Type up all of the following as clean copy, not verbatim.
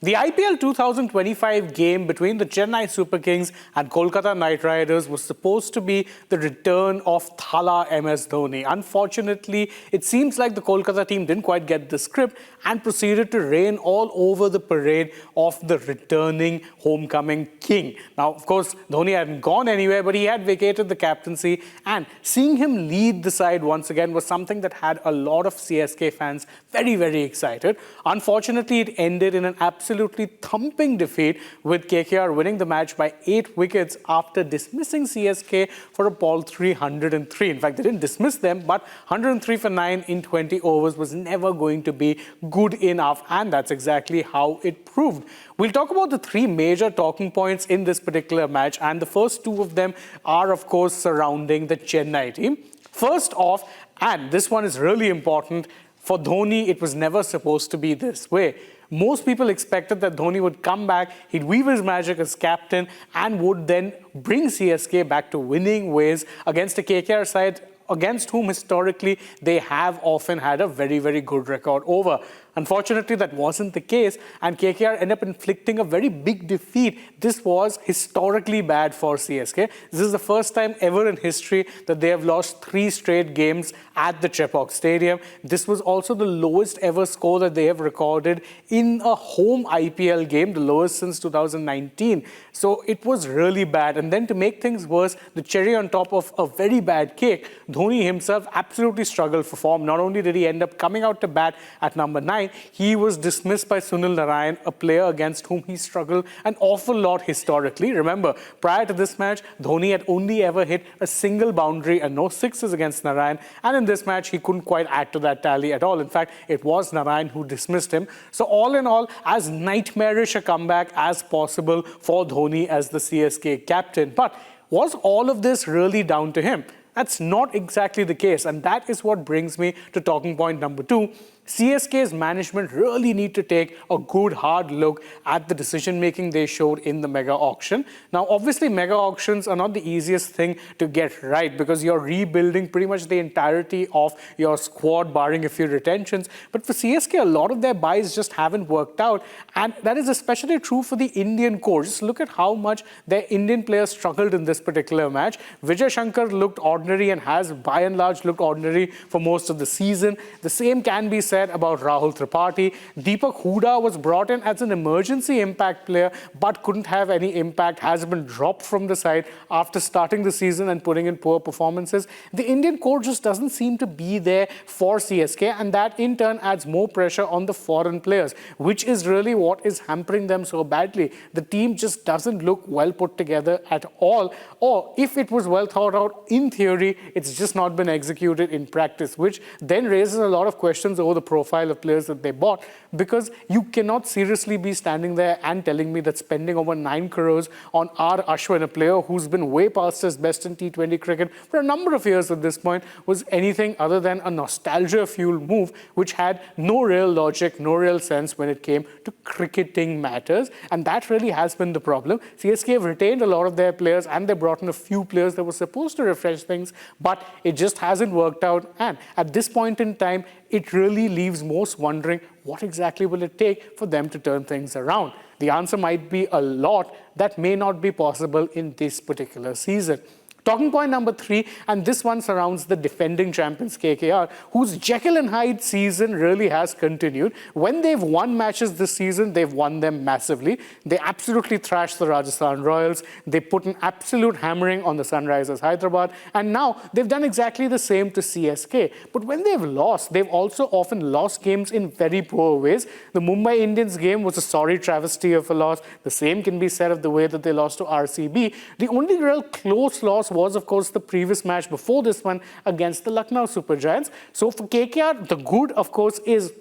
The IPL 2025 game between the Chennai Super Kings and Kolkata Knight Riders was supposed to be the return of Thala MS Dhoni. Unfortunately, it seems like the Kolkata team didn't quite get the script and proceeded to rain all over the parade of the returning homecoming king. Now, of course, Dhoni hadn't gone anywhere, but he had vacated the captaincy, and seeing him lead the side once again was something that had a lot of CSK fans very, very excited. Unfortunately, it ended in an absolutely thumping defeat, with KKR winning the match by 8 wickets after dismissing CSK for a ball 303. In fact, they didn't dismiss them, but 103 for 9 in 20 overs was never going to be good enough, and that's exactly how it proved. We'll talk about the three major talking points in this particular match, and the first two of them are, of course, surrounding the Chennai team. First off, and this one is really important, for Dhoni, it was never supposed to be this way. Most people expected that Dhoni would come back, he'd weave his magic as captain, and would then bring CSK back to winning ways against a KKR side against whom historically they have often had a very, very good record over. Unfortunately, that wasn't the case, and KKR ended up inflicting a very big defeat. This was historically bad for CSK. This is the first time ever in history that they have lost 3 straight games at the Chepauk Stadium. This was also the lowest ever score that they have recorded in a home IPL game, the lowest since 2019. So it was really bad. And then to make things worse, the cherry on top of a very bad cake, Dhoni himself absolutely struggled for form. Not only did he end up coming out to bat at number 9, he was dismissed by Sunil Narine, a player against whom he struggled an awful lot historically. Remember, prior to this match, Dhoni had only ever hit a single boundary and no sixes against Narine. And in this match, he couldn't quite add to that tally at all. In fact, it was Narine who dismissed him. So all in all, as nightmarish a comeback as possible for Dhoni as the CSK captain. But was all of this really down to him? That's not exactly the case, and that is what brings me to talking point number 2. CSK's management really need to take a good hard look at the decision-making they showed in the mega auction. Now, obviously, mega auctions are not the easiest thing to get right because you're rebuilding pretty much the entirety of your squad, barring a few retentions. But for CSK, a lot of their buys just haven't worked out, and that is especially true for the Indian core. Just look at how much their Indian players struggled in this particular match. Vijay Shankar looked ordinary and has, by and large, looked ordinary for most of the season. The same can be said about Rahul Tripathi. Deepak Hooda was brought in as an emergency impact player but couldn't have any impact, has been dropped from the side after starting the season and putting in poor performances. The Indian core just doesn't seem to be there for CSK, and that in turn adds more pressure on the foreign players, which is really what is hampering them so badly. The team just doesn't look well put together at all, or if it was well thought out in theory, it's just not been executed in practice, which then raises a lot of questions over the profile of players that they bought, because you cannot seriously be standing there and telling me that spending over 9 crores on R. Ashwin, a player who's been way past his best in T20 cricket for a number of years at this point, was anything other than a nostalgia-fueled move, which had no real logic, no real sense when it came to cricketing matters. And that really has been the problem. CSK have retained a lot of their players, and they brought in a few players that were supposed to refresh things, but it just hasn't worked out. And at this point in time, it really leaves most wondering what exactly will it take for them to turn things around. The answer might be a lot that may not be possible in this particular season. Talking point number 3, and this one surrounds the defending champions KKR, whose Jekyll and Hyde season really has continued. When they've won matches this season, they've won them massively. They absolutely thrashed the Rajasthan Royals. They put an absolute hammering on the Sunrisers Hyderabad, and now they've done exactly the same to CSK. But when they've lost, they've also often lost games in very poor ways. The Mumbai Indians game was a sorry travesty of a loss. The same can be said of the way that they lost to RCB. The only real close loss was, of course, the previous match before this one against the Lucknow Super Giants. So for KKR, the good, of course, is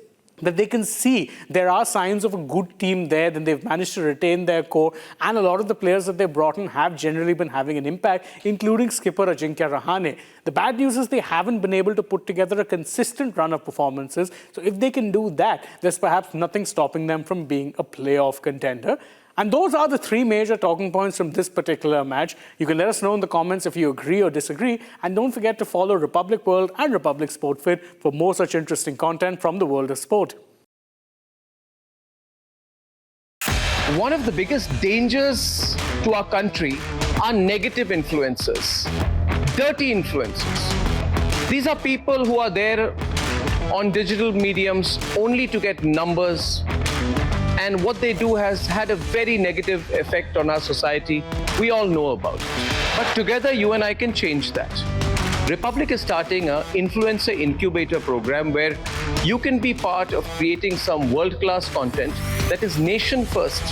that they can see there are signs of a good team there, then they've managed to retain their core, and a lot of the players that they brought in have generally been having an impact, including skipper Ajinkya Rahane. The bad news is they haven't been able to put together a consistent run of performances, so if they can do that, there's perhaps nothing stopping them from being a playoff contender. And those are the 3 major talking points from this particular match. You can let us know in the comments if you agree or disagree. And don't forget to follow Republic World and Republic Sport Fit for more such interesting content from the world of sport. One of the biggest dangers to our country are negative influencers, dirty influencers. These are people who are there on digital mediums only to get numbers, and what they do has had a very negative effect on our society. We all know about it. But together, you and I can change that. Republic is starting an influencer incubator program where you can be part of creating some world-class content that is nation first,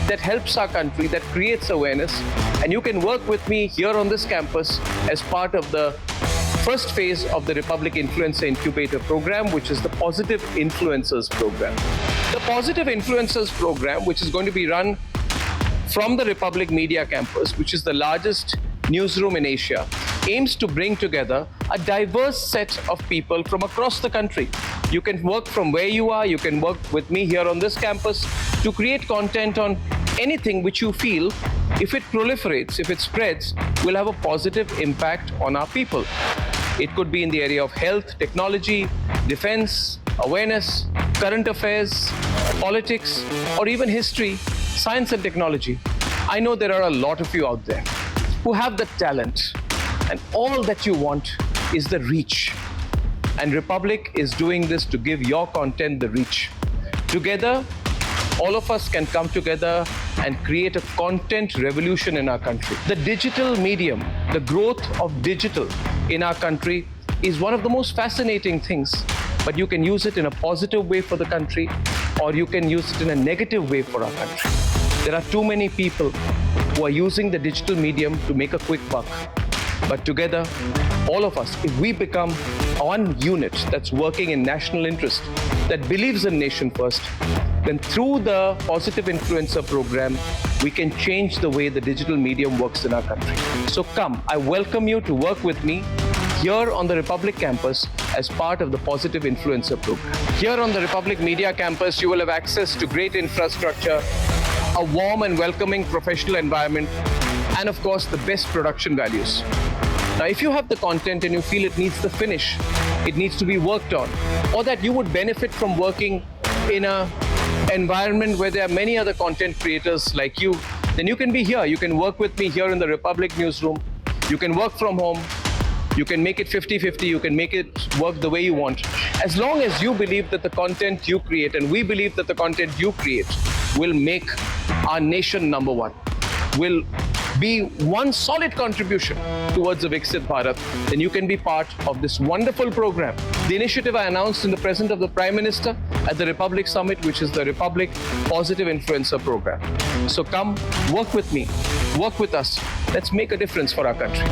that helps our country, that creates awareness. And you can work with me here on this campus as part of the first phase of the Republic Influencer Incubator program, which is the Positive Influencers program. The Positive Influencers program, which is going to be run from the Republic Media Campus, which is the largest newsroom in Asia, aims to bring together a diverse set of people from across the country. You can work from where you are, you can work with me here on this campus to create content on anything which you feel, if it proliferates, if it spreads, will have a positive impact on our people. It could be in the area of health, technology, defense, awareness, current affairs, politics, or even history, science and technology. I know there are a lot of you out there who have the talent, and all that you want is the reach. And Republic is doing this to give your content the reach. Together, all of us can come together and create a content revolution in our country. The digital medium, the growth of digital in our country is one of the most fascinating things, but you can use it in a positive way for the country, or you can use it in a negative way for our country. There are too many people who are using the digital medium to make a quick buck. But together, all of us, if we become one unit that's working in national interest, that believes in nation first, then through the Positive Influencer program, we can change the way the digital medium works in our country. So come, I welcome you to work with me here on the Republic campus as part of the Positive Influencer program. Here on the Republic Media campus, you will have access to great infrastructure, a warm and welcoming professional environment, and of course, the best production values. Now, if you have the content and you feel it needs the finish, it needs to be worked on, or that you would benefit from working in an environment where there are many other content creators like you, then you can be here. You can work with me here in the Republic newsroom. You can work from home. You can make it 50-50. You can make it work the way you want. As long as you believe that the content you create, and we believe that the content you create, will make our nation number one, will be one solid contribution towards the Viksit Bharat, then you can be part of this wonderful program. The initiative I announced in the presence of the Prime Minister at the Republic Summit, which is the Republic Positive Influencer Program. So come, work with me, work with us. Let's make a difference for our country.